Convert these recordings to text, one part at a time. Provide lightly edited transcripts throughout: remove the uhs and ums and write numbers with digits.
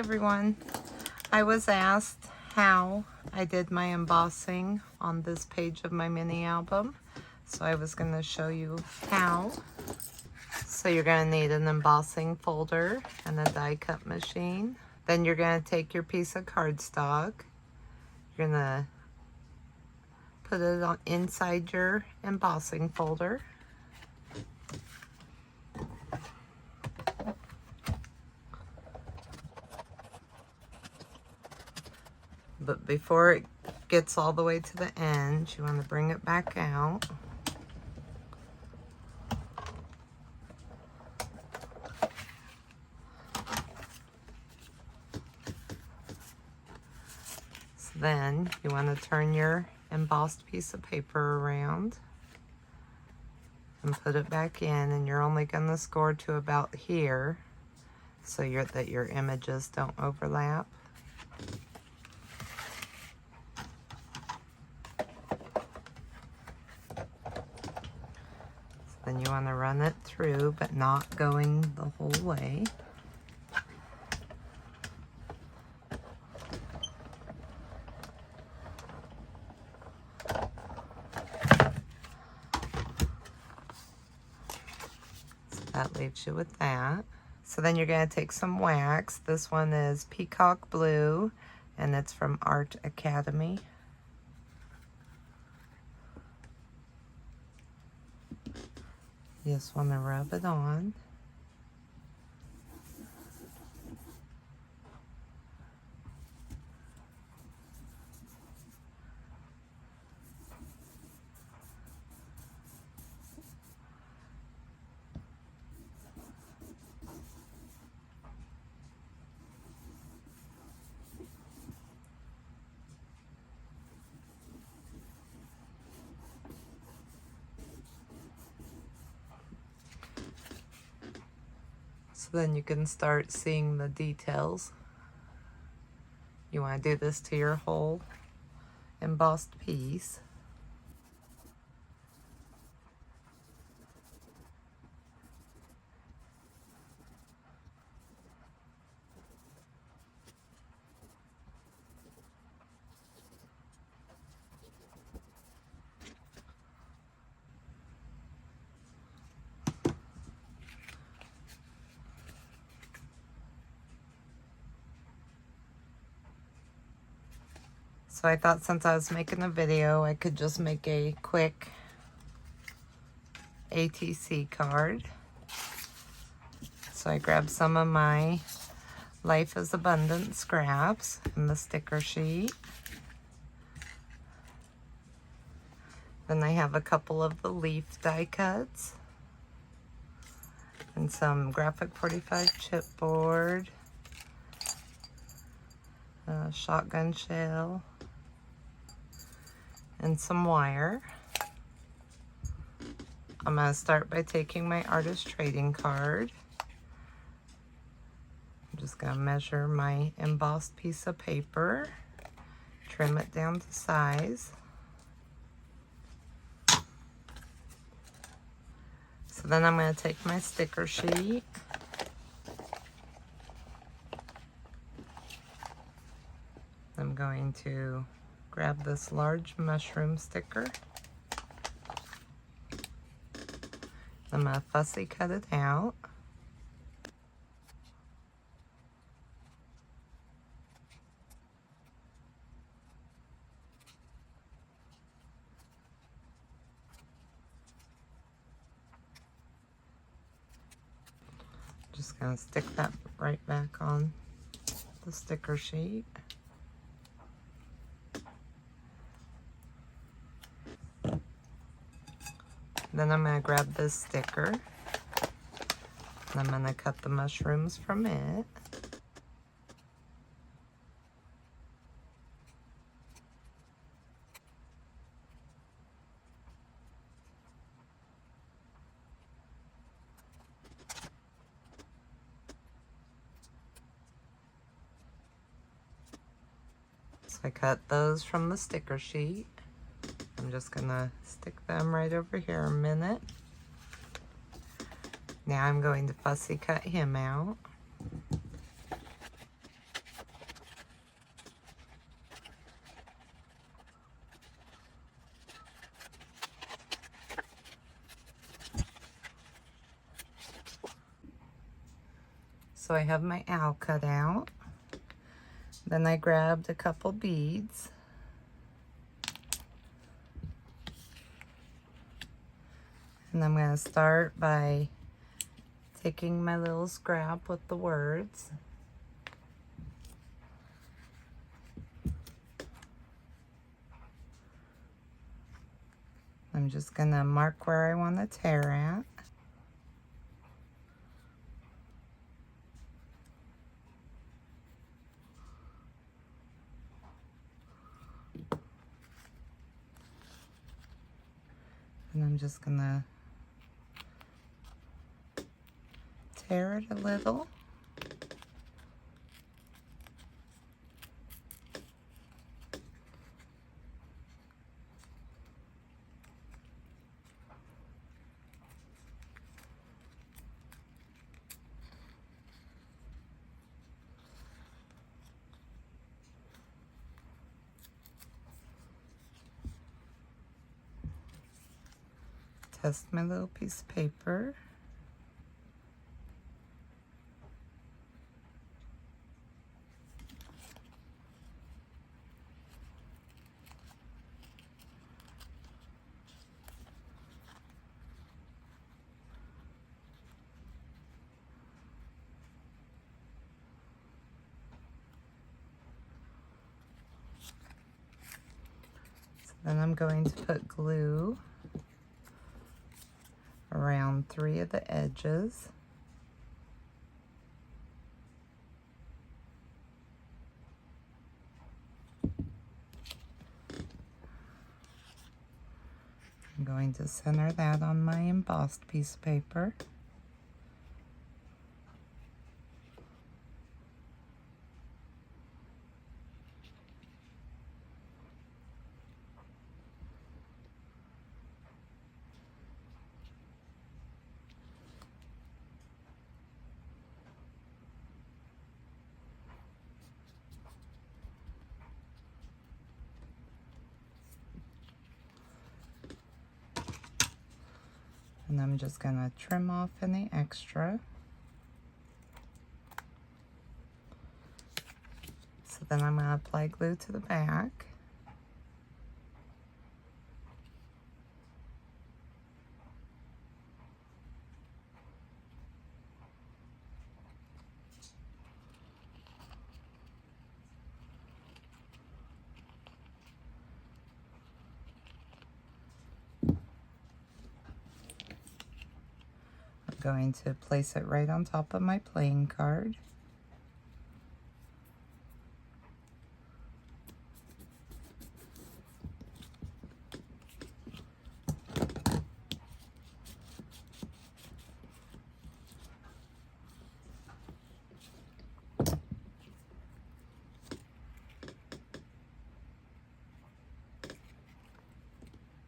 everyone. I was asked how I did my embossing on this page of my mini album. So I was going to show you how. So you're going to need an embossing folder and a die cut machine. Then you're going to take your piece of cardstock. You're going to put it on inside your embossing folder. But before it gets all the way to the end, you want to bring it back out. So then you want to turn your embossed piece of paper around and put it back in, and you're only going to score to about here so that your images don't overlap. Then you want to run it through, but not going the whole way. So that leaves you with that. So then you're going to take some wax. This one is Peacock Blue, and it's from Art Academy. You just want to rub it on. So then you can start seeing the details. You want to do this to your whole embossed piece. So I thought since I was making a video, I could just make a quick ATC card. So I grabbed some of my Life is Abundant scraps and the sticker sheet. Then I have a couple of the leaf die cuts and some graphic 45 chipboard, shotgun shell, and some wire. I'm going to start by taking my artist trading card. I'm just going to measure my embossed piece of paper, trim it down to size. So then I'm going to take my sticker sheet. I'm going to grab this large mushroom sticker. I'm going to fussy cut it out. Just going to stick that right back on the sticker sheet. Then I'm going to grab this sticker, and I'm going to cut the mushrooms from it. So I cut those from the sticker sheet. I'm just gonna stick them right over here a minute. Now I'm going to fussy cut him out. So I have my owl cut out. Then I grabbed a couple beads. And I'm going to start by taking my little scrap with the words. I'm just going to mark where I want to tear at. And I'm just going to tear it a little. Test my little piece of paper. Then I'm going to put glue around 3 of the edges. I'm going to center that on my embossed piece of paper. And I'm just going to trim off any extra. So then I'm going to apply glue to the back. Going to place it right on top of my playing card.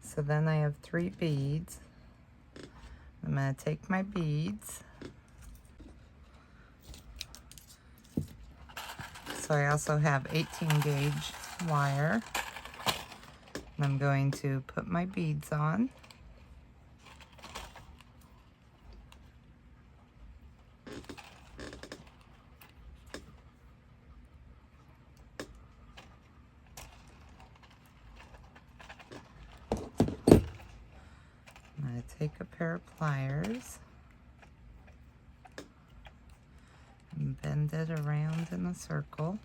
So then I have 3 beads. I'm going to take my beads. So I also have 18 gauge wire. And I'm going to put my beads on. I'm going to take a pair of pliers and bend it around in a circle.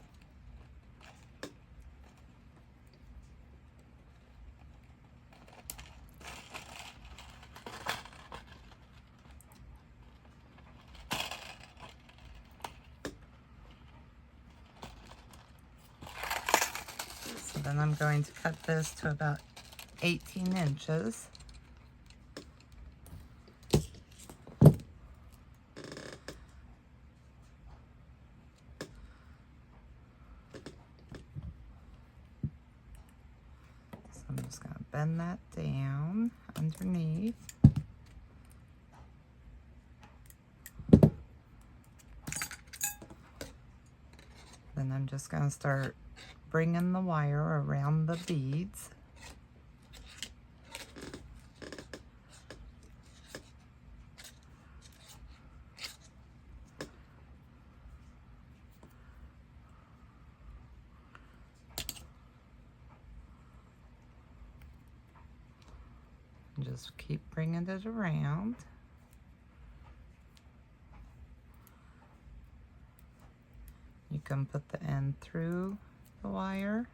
So then I'm going to cut this to about 18 inches. I'm just going to bend that down underneath. Then I'm just going to start bringing the wire around the beads. just keep bringing it around. You can put the end through the wire.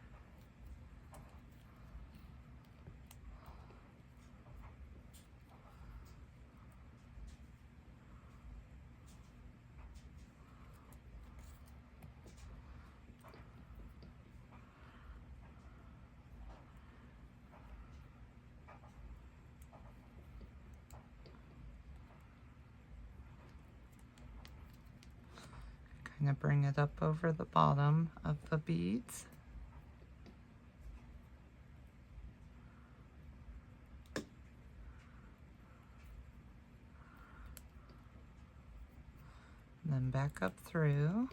Kind of bring it up over the bottom of the beads. And then back up through.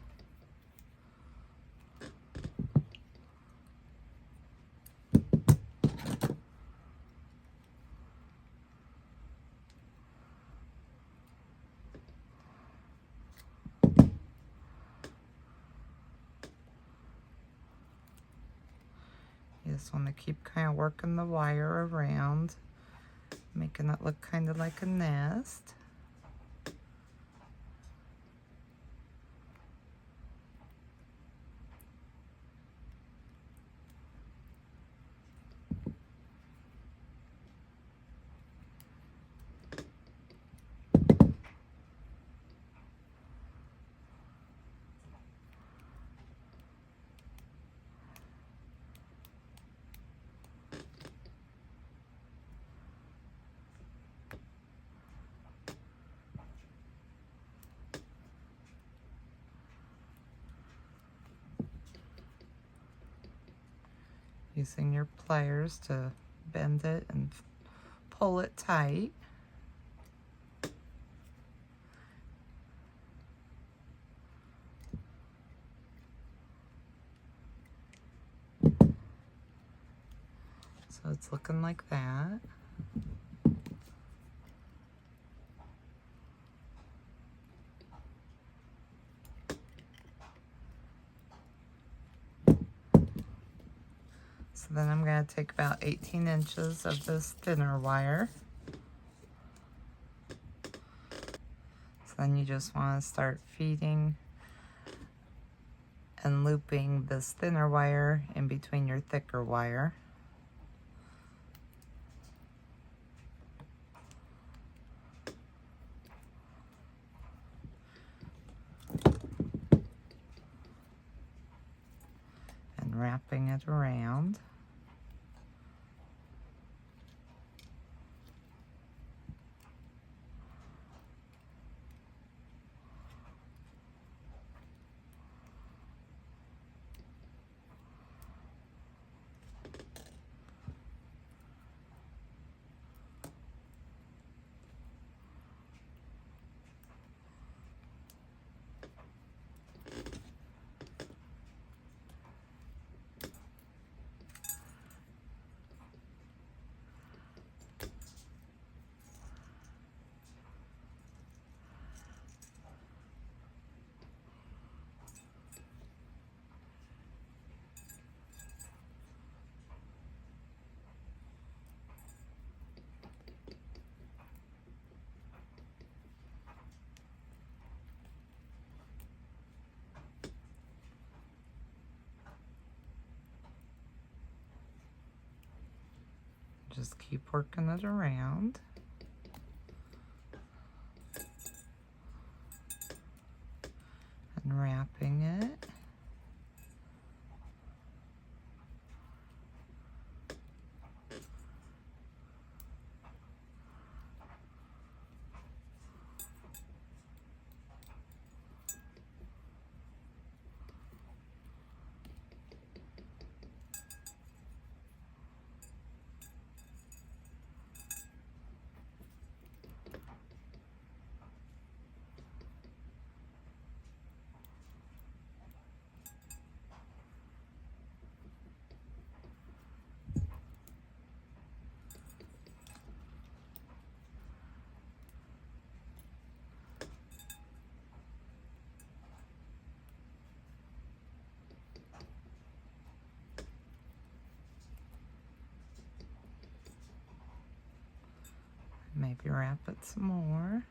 You just want to keep kind of working the wire around, making it look kind of like a nest. Using your pliers to bend it and pull it tight. So it's looking like that. So then I'm going to take about 18 inches of this thinner wire. So then you just want to start feeding and looping this thinner wire in between your thicker wire. And wrapping it around. Just keep working it around. And wrapping it. Maybe wrap it some more.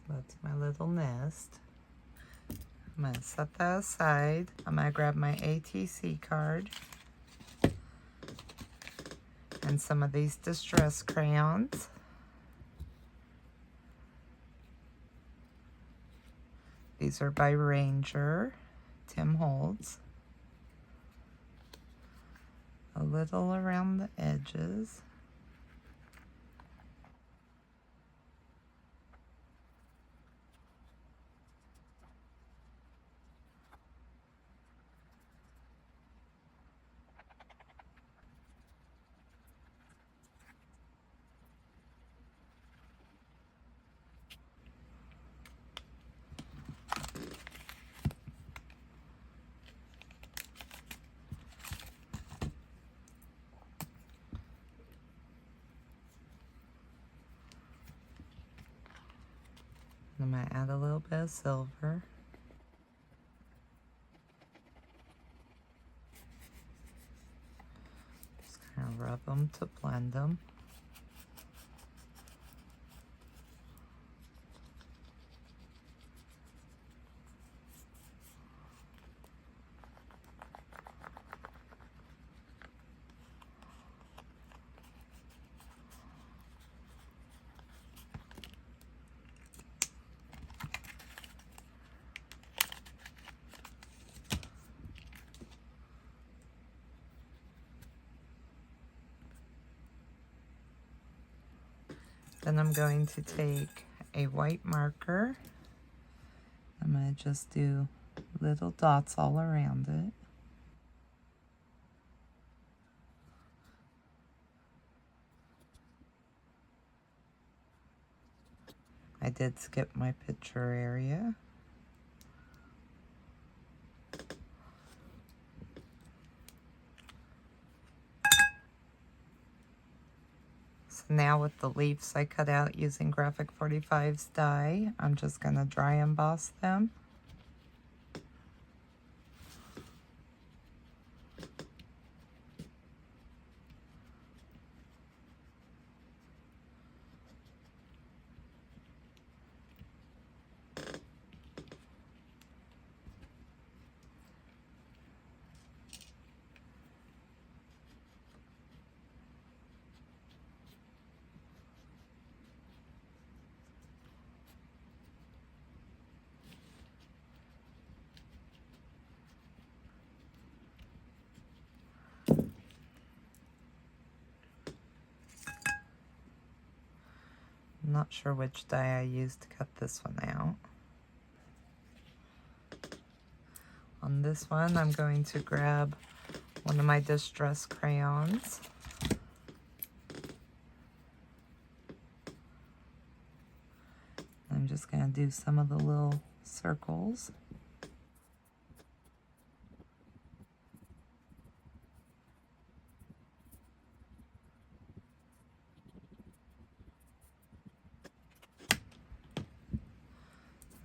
That's my little nest. I'm going to set that aside. I'm going to grab my ATC card and some of these distress crayons. These are by Ranger, Tim Holtz. A little around the edges. I'm going to add a little bit of silver. Just kind of rub them to blend them. Then I'm going to take a white marker. I'm going to just do little dots all around it. I did skip my picture area. Now with the leaves I cut out using Graphic 45's die, I'm just going to dry emboss them. I'm not sure which die I used to cut this one out. On this one, I'm going to grab one of my distress crayons. I'm just going to do some of the little circles.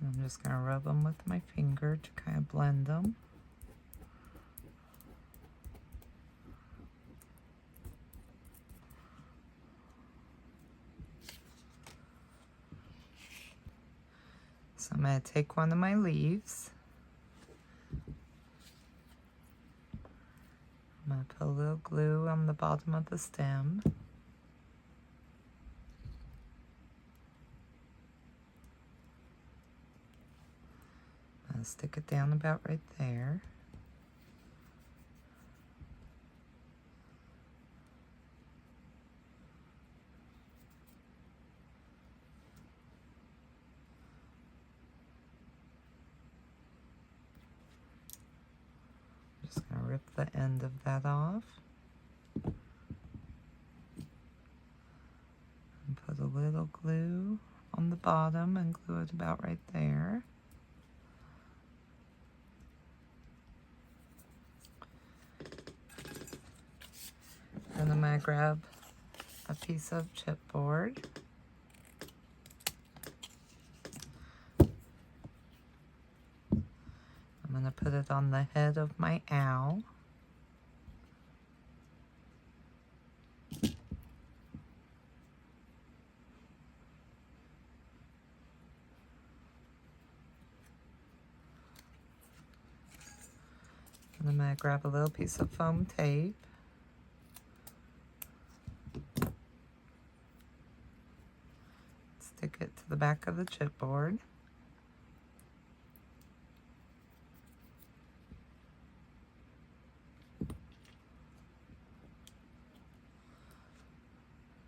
I'm just going to rub them with my finger to kind of blend them. So I'm going to take one of my leaves. I'm going to put a little glue on the bottom of the stem. I'm going to stick it down about right there. Just going to rip the end of that off. And put a little glue on the bottom and glue it about right there. Then I'm going to grab a piece of chipboard. I'm going to put it on the head of my owl. And I'm going to grab a little piece of foam tape. Stick it to the back of the chipboard.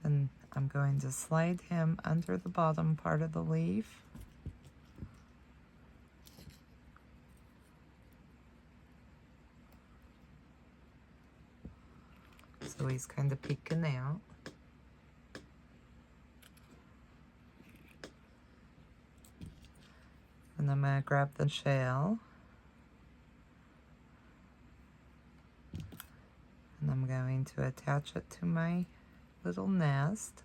And I'm going to slide him under the bottom part of the leaf. So he's kind of peeking out. And I'm going to grab the shell. And I'm going to attach it to my little nest.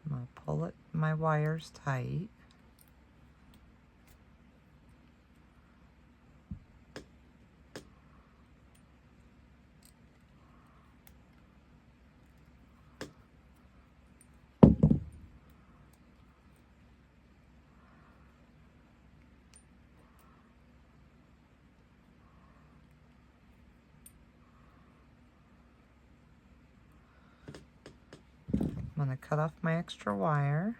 I'm going to pull it, my wires tight. I'm going to cut off my extra wire.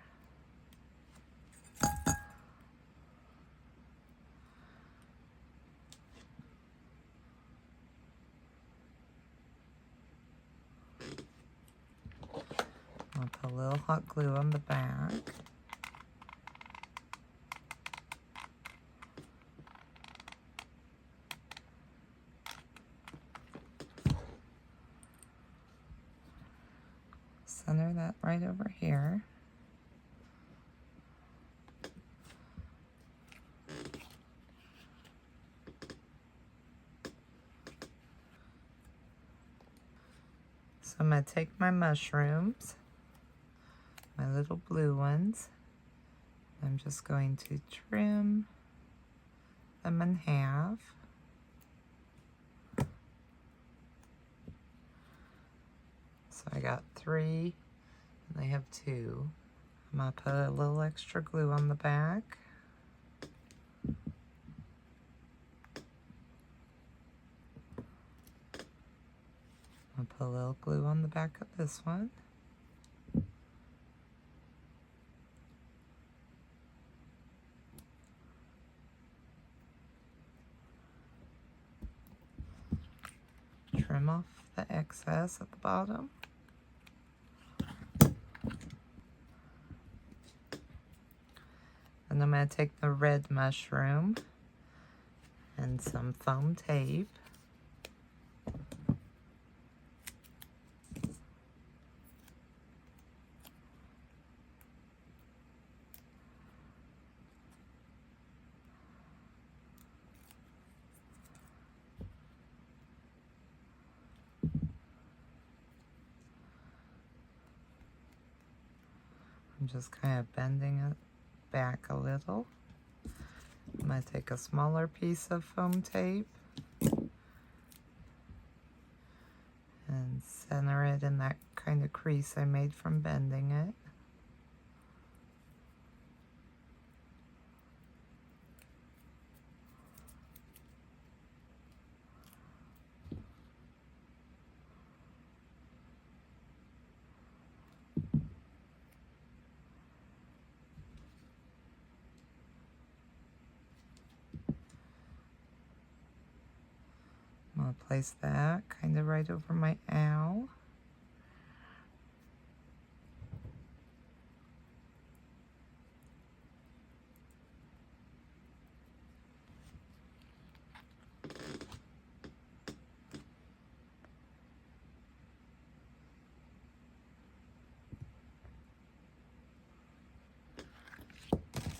I'll put a little hot glue on the back. Center that right over here. So I'm going to take my mushrooms, my little blue ones. I'm just going to trim them in half. So I got 3 and I have 2. I'm going to put a little extra glue on the back. I'll put a little glue on the back of this one. Trim off the excess at the bottom. And I'm going to take the red mushroom and some foam tape. I'm just kind of bending it back a little. I'm going to take a smaller piece of foam tape and center it in that kind of crease I made from bending it. I'm going to place that kind of right over my owl.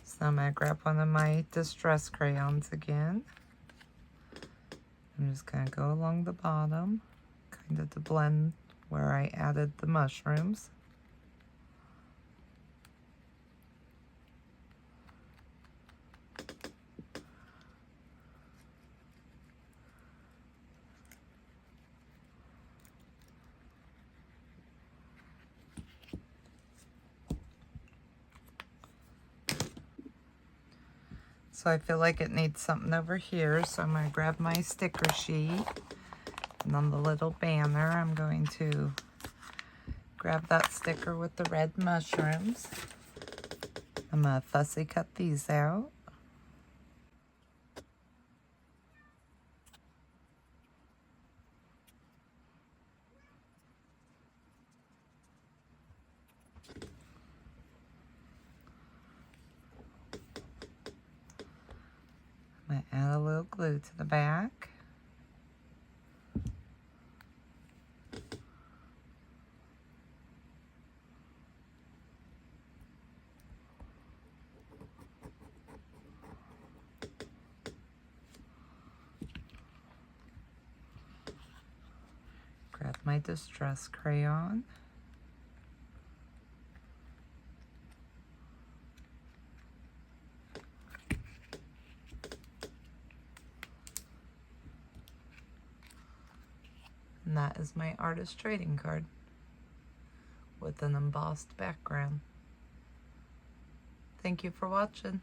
So I'm going to grab one of my distress crayons again. I'm just going to go along the bottom, kind of to blend where I added the mushrooms. So I feel like it needs something over here, so I'm going to grab my sticker sheet, and on the little banner I'm going to grab that sticker with the red mushrooms. I'm going to fussy cut these out. I'm going to add a little glue to the back. Grab my distress crayon. And that is my artist trading card with an embossed background. Thank you for watching.